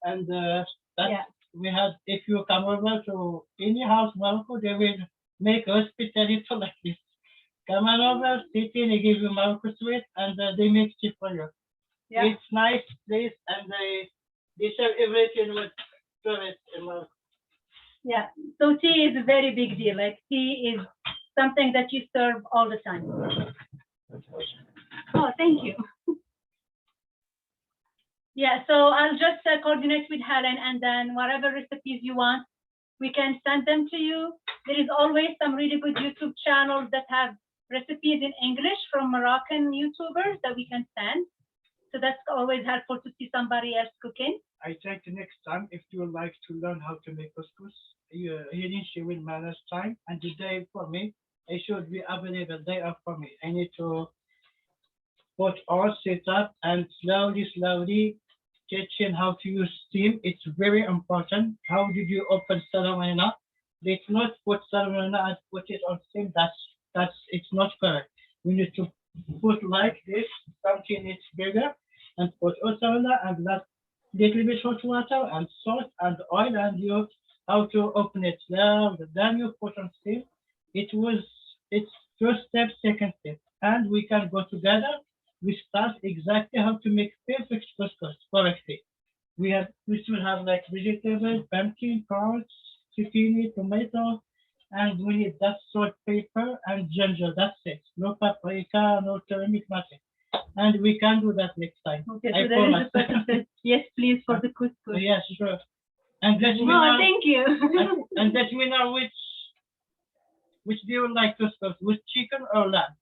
And that yeah, we have, if you come over to any house, Morocco, they will make hospitality like this. Come on over, sit in, they give you Morocco sweet, and they make tea for you. yeah, It's nice place, and they serve everything with tourists in Morocco. yeah. So tea is a very big deal. Like tea is something that you serve all the time. Oh, thank you. Yeah, so I'll just coordinate with Helen, and then whatever recipes you want, we can send them to you. There is always some really good YouTube channels that have recipes in English from Moroccan YouTubers that we can send. So that's always helpful to see somebody else cooking. I think next time, if you would like to learn how to make couscous, she will manage time, and the day for me, it should be available day off for me. I need to put all set up and slowly teaching how to use steam. It's very important. How did you open salmonella? Let's not put salmonella and put it on steam. It's not correct. We need to put like this, something it's bigger, and put salmonella and that little bit hot water and salt and oil, and you how to open it. Then you put on steam. It's first step, second step, and we can go together. We start exactly how to make perfect couscous correctly. We should have like vegetables, pumpkin, carrots, zucchini, tomato, and we need that salt, pepper, and ginger. That's it. No paprika, no turmeric, nothing. And we can do that next time. Okay, I so there is promise. a person says, yes, please, for the couscous. Yes, sure. And let me No, know, thank you. and let me know which do you like couscous, with chicken or lamb?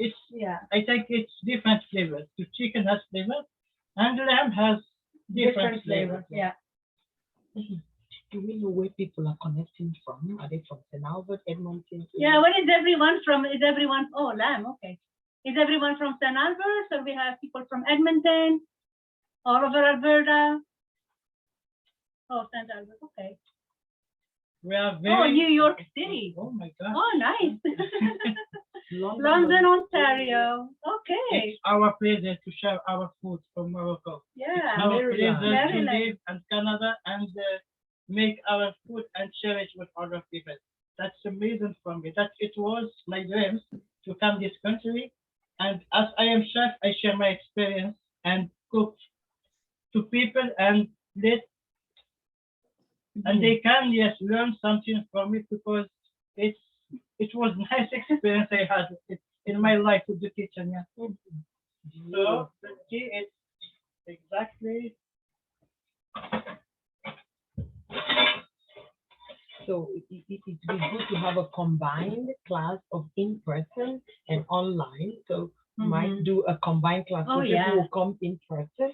It's Yeah, I think it's different flavors. The chicken has flavor, and lamb has different flavors. yeah. Do we know where people are connecting from? Are they from St. Albert, Edmonton? Yeah, where is everyone from? Is everyone, oh, Lamb, okay. Is everyone from St. Albert? So we have people from Edmonton, all over Alberta. Oh, St. Albert, okay. We are Oh, very. New York City. Oh my God. Oh, nice. London, Ontario. Okay. It's our pleasure to share our food from Morocco. Yeah. Our Maryland. pleasure to Maryland. live in Canada and make our food and share it with other people. That's amazing for me. That it was my dreams to come this country. And as I am chef, I share my experience and cook to people and let and they can yes learn something from it because it was nice experience I had in my life with the kitchen. Yeah. So the key is exactly. So it is good to have a combined class of in-person and online. So we might do a combined class. Oh, so yeah. people will come in person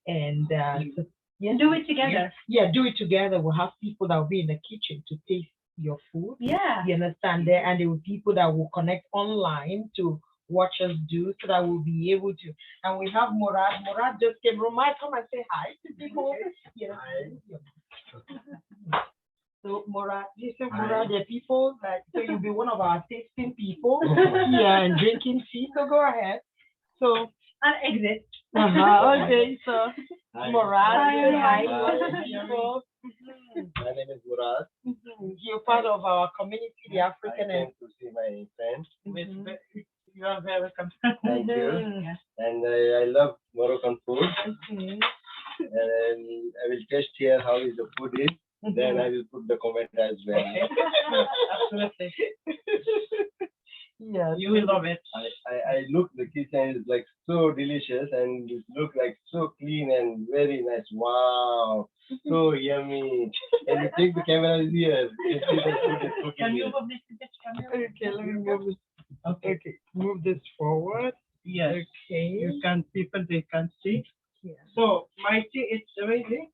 and so, yes, Do it together. yeah, do it together. We'll have people that will be in the kitchen to taste your food. Yeah. You understand there, and there will be people that will connect online to watch us do, so that we'll be able to. And we have Murad. Murad just came. Murad, come and say hi to people. You know. So Murad, this is Murad. The people that so you'll be one of our tasting people. Yeah, and drinking tea. So go ahead. So I'll exit. okay. So Hi. Murad, say hi to Hi. all the people. My name is Murad. You're part of our community, the I African came to see my friends. You are very welcome. Thank you. Mhm. And I love Moroccan food. Mhm. And I will taste here how is the food is. Then I will put the comment as well. Absolutely. Yeah, You will love it. I look the kitchen is like so delicious and it look like so clean and very nice. Wow, so yummy. And you take the camera here. You can see the food is cooking. Can you here. move this camera? Okay, let me move this. Okay. Okay, move this forward. Yes. Okay. You can people they can see. Yeah. So my tea is ready.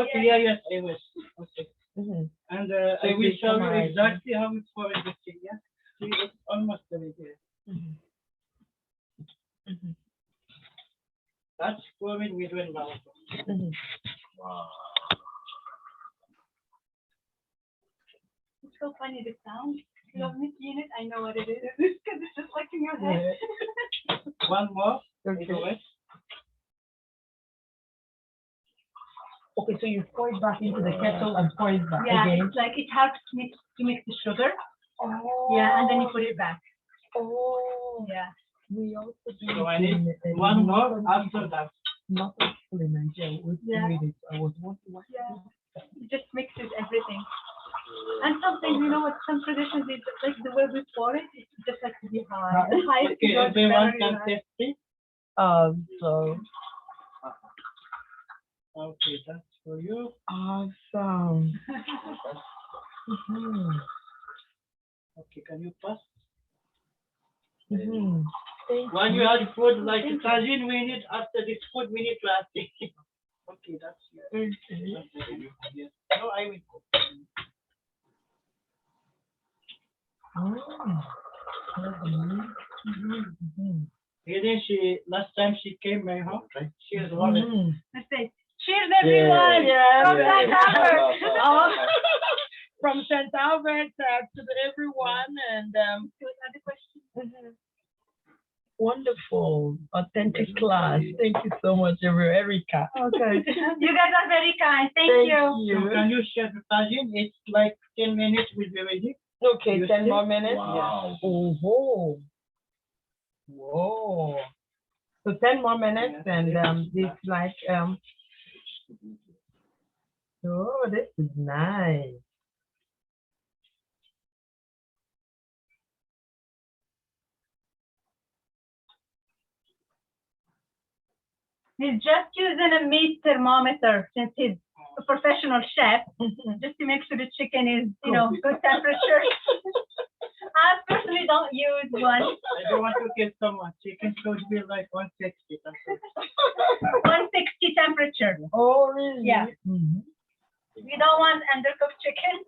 Okay. Yeah. Yes. I will. Okay. Mhm. And I will Okay, show you summarize. exactly how it's for the tea. Yeah. See, it's almost ready here. Mhm. Mhm. That's going we do in Morocco. Mhm. Wow. It's so funny, the sound. You have me seen it, I know what it is. Because it's just like in your head. One more. Okay. Do it. Okay, so you pour it back into the kettle and pour it back Yeah, again. it's like it helps to mix the sugar. Oh. Yeah, and then you put it back. Oh. Yeah. We also do So I it need in, one more northern after people, that. not people in Nigeria. We Yeah. made it. I was wondering why. Yeah. It just mixes everything. And something, you know what, some traditions, is like the way we pour it, it's just like to be high. The highest Okay, you go, the everyone better you can are. taste it. So Okay, that's for you. awesome. Mhm. Okay, can you pass? Mhm. When you have food like tagine, we need after this food, we need to have it. Okay, that's yours. Okay. That's for you. Yes. No, I will cook. Oh. Mhm. Really, last time she came my house, she was loving it. Mhm. Let's say, cheers everyone! Yeah. From St. Albert! From St. Albert to everyone and Other questions? mhm. Wonderful, authentic class. Thank you so much, Erica. Okay. You guys are very kind, thank you. So can you share the tagine? It's like 10 minutes will be ready. Okay, You 10 see? more minutes. Wow. Oh, whoa. So 10 more minutes, and it's like oh, this is nice. He's just using a meat thermometer since he's a professional chef, just to make sure the chicken is, good temperature. I personally don't use one. I don't want to kill someone. Chicken should be like 160. 160 temperature. Oh, really? Yeah. Mhm. We don't want undercooked chicken.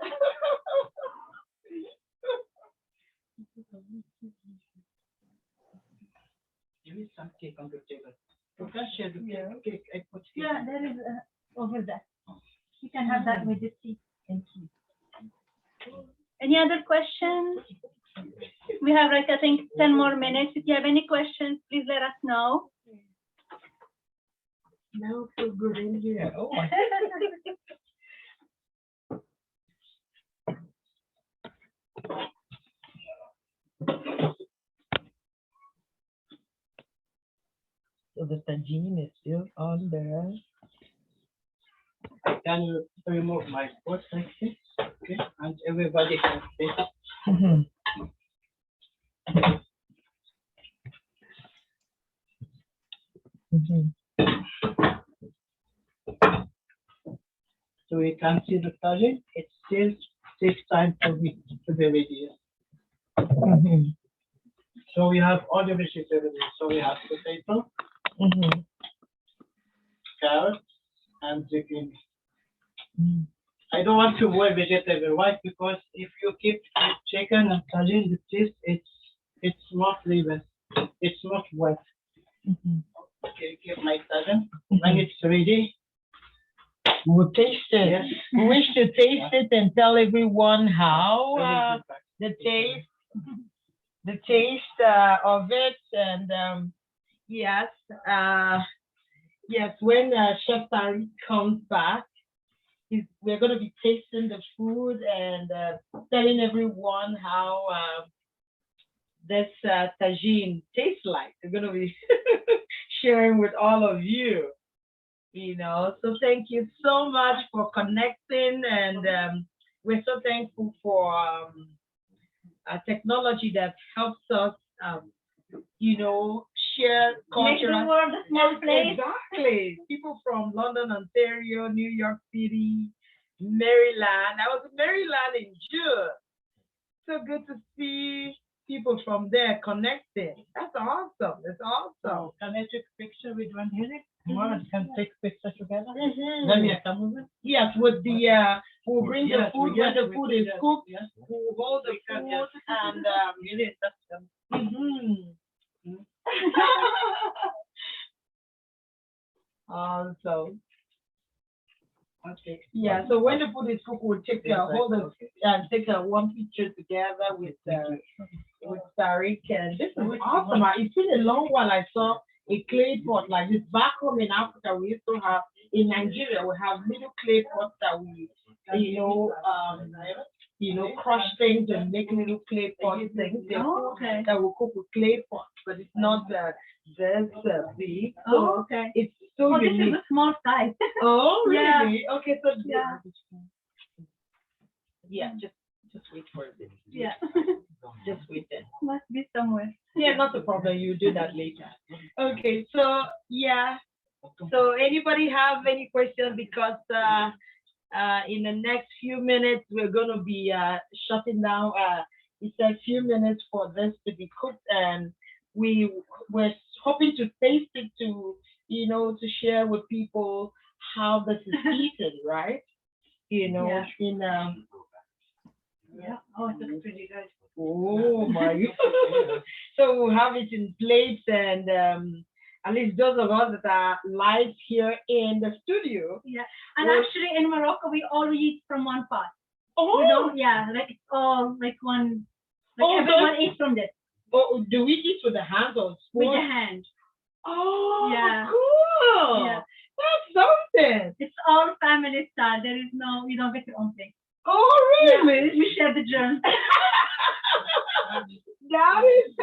Give me some cake on the table. You can share the cake. I put cake. Yeah, there is over there. You can have that with the tea. Thank you. Any other questions? We have like, I think, 10 more minutes. If you have any questions, please let us know. Smells so good in here. Oh my. So the tagine is still on there. Can you remove my pot like this? Okay, and everybody can taste. Mhm. Mhm. So we can see the tagine. It still takes time to be ready. Mhm. So we have all the vegetables. So we have potato, Mhm. carrot, and zucchini. Mhm. I don't want to boil vegetable. Why? Because if you keep chicken and tagine, the taste it's more flavor. It's not wet. Mhm. Okay, keep my tagine. When it's ready, We'll taste it. yes. We wish to taste it and tell everyone how the taste of it, and yes, yes, when Chef Tariq comes back, we're going to be tasting the food and telling everyone how this tagine tastes like. We're going to be sharing with all of you. So thank you so much for connecting, and we're so thankful for technology that helps us, share Make the cultural. world a small place. Exactly. People from London, Ontario, New York City, Maryland. I was in Maryland in June. So good to see people from there connecting. That's awesome. That's awesome. So can I take picture with one here? Tomorrow can take picture together. Mhm. Then we come over. Yes, with the we'll bring the Yes, food yes, when the we food can, is yes, cooked. yes. We'll hold the We can, food yes. and Really, that's mhm. Also, okay. yeah. So when the food is cooked, we'll take hold the Okay. and take one picture together with Tariq. And this is awesome. It's been a long while I saw a clay pot like this. Back home in Africa, we used to have, in Nigeria, we have little clay pots that we, crush things and make little clay pot things. Oh, okay. That we cook with clay pots, but it's not this big. So Oh, okay. it's so Oh, this is unique. a small size. Oh, Yeah. really? Okay, so Yeah. Yeah, just wait for it. Yeah. Just wait then. Must be somewhere. Yeah, not a problem. You do that later. Okay, so yeah. So anybody have any questions? Because in the next few minutes we're gonna be shutting down. It's a few minutes for this to be cooked, and we're hoping to taste it to share with people how this is eaten, right? Yeah. In Yeah. Oh, it looks pretty good. oh my. So we'll have it in plates, and at least those of us that are live here in the studio. Yeah. And Well- actually in Morocco, we all eat from one pot. Oh, We don't, yeah, like it's all like one, like Oh, everyone eats from this oh, do we eat with the hands or with spoon? the hand. Oh, Yeah. cool. Yeah. That's something. It's all family style. There is no, you don't get your own plate. Oh, really? We share the germs. That is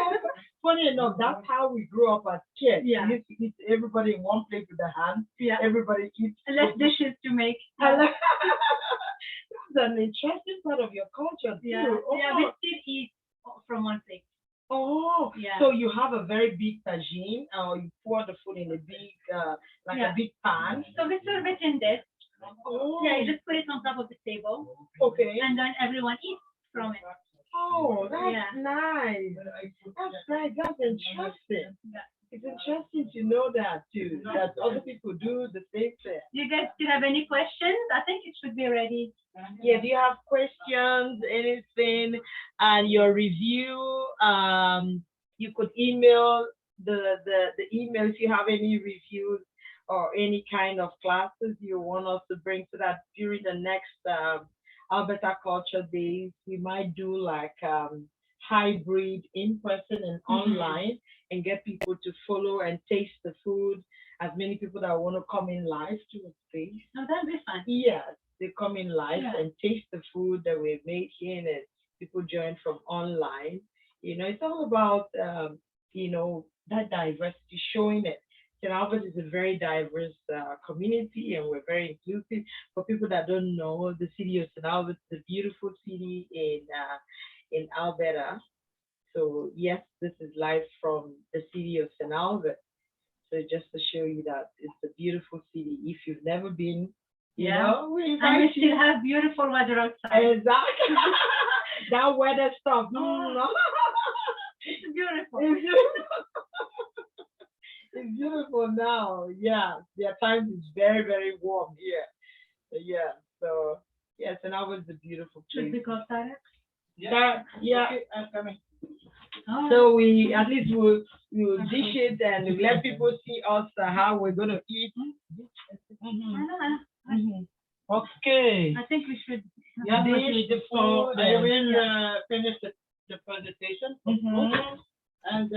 funny enough. That's how we grew up as kids. Yeah. We used to eat everybody in one plate with their hands. Yeah. Everybody eats. Less dishes to make. That's an interesting part of your culture too. Yeah. Oh. Yeah, we still eat from one plate. Oh, Yeah. so you have a very big tagine, or you pour the food in a big, like Yeah. a big pan. So we serve it in this. Oh, Yeah, you just put it on top of the table, okay. and then everyone eats from it. Oh, that's Yeah. nice. That's nice. That's interesting. Yeah. It's interesting to know that too, that other people do the same thing. You guys still have any questions? I think it should be ready. Yeah, do you have questions, anything, and your review? You could email the email if you have any reviews or any kind of classes you want us to bring, so that during the next Alberta Culture Days, we might do like hybrid in person and online, and get people to follow and taste the food. As many people that want to come in live to a space. No, that'll be fun. Yes, they come in live Yeah. and taste the food that we're making, and people join from online. It's all about that diversity, showing it. St. Albert is a very diverse community, and we're very inclusive. For people that don't know, the city of St. Albert is a beautiful city in Alberta. So yes, this is live from the city of St. Albert. So just to show you that it's a beautiful city. If you've never been, we And we invite you. still have beautiful weather outside. Exactly. That weather stuff. It's beautiful. It's beautiful. It's beautiful now. Yeah. There are times it's very, very warm here. Yeah. So yes, and that was a beautiful Should we place. call Tarek? Yeah. Okay, I'm coming. Oh. So we at least we'll dish it and we'll let people see us how we're gonna eat. Okay. I think we should. Yeah, Dish the so food I and- will finish the presentation of food, and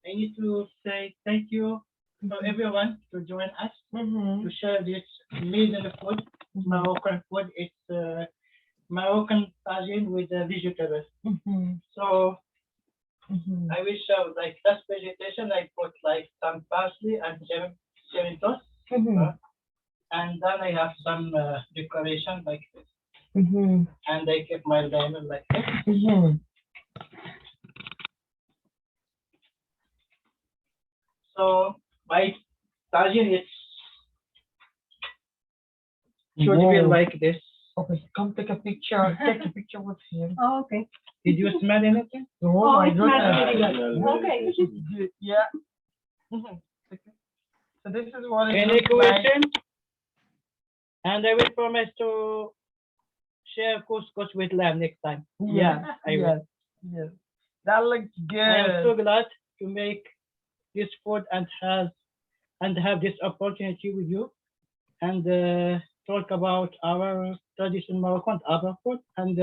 I need to say thank you to everyone to join us to share this amazing food, Moroccan food. It's Moroccan tagine with vegetables. So I wish like that vegetation I put like some parsley and cherry toast, and then I have some decoration like this, and I keep my diamond like this. So my tagine should be Wow. like this. Okay, come take a picture. Take a picture with him. Oh, okay. Did you smell anything? Oh, my it smells goodness. really good. Okay. Good. Yeah. So this is what it Any looks like. question? And I will promise to share couscous with lamb next time. Yes, I will. yes, yes. That looks I am so good. glad to make this food and have this opportunity with you, and talk about our traditional Moroccan our food, and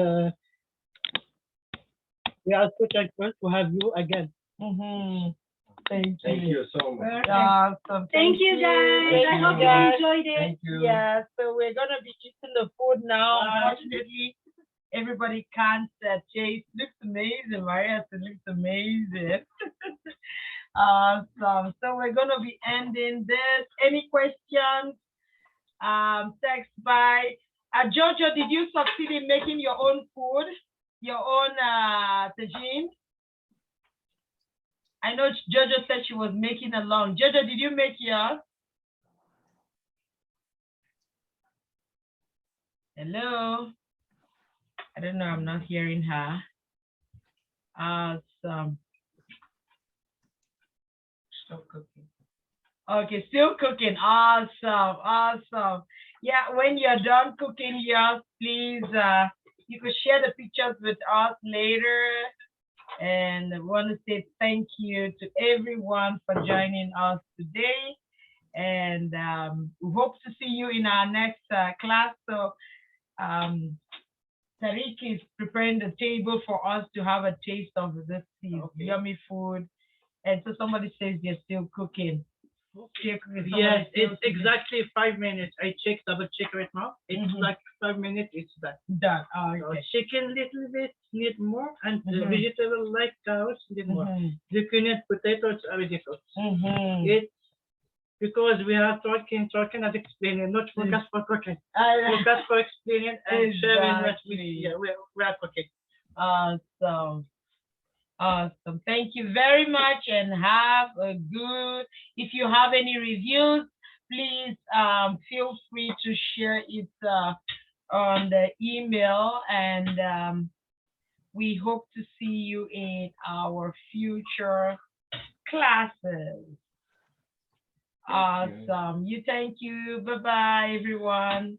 we are so thankful to have you again. Thank Thank you. you so much. Awesome. Thank you, guys. Thank I you, hope you guys. enjoyed it. Thank you. Yeah, so we're gonna be eating the food now. Unfortunately, everybody can't taste. Looks amazing, Maria. It looks amazing. Awesome. So we're gonna be ending this. Any questions? Text by Jojo. Did you succeed in making your own food? Your own tagine? I know Jojo said she was making along. Jojo, did you make yours? Hello? I don't know, I'm not hearing her. Awesome. Still cooking. Okay, still cooking. Awesome, awesome. Yeah, when you're done cooking yours, please, you could share the pictures with us later. And I want to say thank you to everyone for joining us today. And we hope to see you in our next class. So Tariq is preparing the table for us to have a taste of this yummy food. And so somebody says they're still cooking. Check with some of Yes, the it's skills to exactly 5 minutes. I double check right now. It's Mhm. like 5 minutes, it's done. be done. So Okay. chicken little bit need more, and Mhm. vegetable like carrots need more. Mhm. Zucchini, potatoes are already cooked. Mhm. It's because we are talking and explaining, not focus for cooking. Uh, Focus for explaining and sharing what we, Exactly. yeah, we are cooking. Awesome. Awesome. Thank you very much and have a good, if you have any reviews, please feel free to share it on the email, and we hope to see you in our future classes. Awesome. Thank you. Bye-bye, everyone.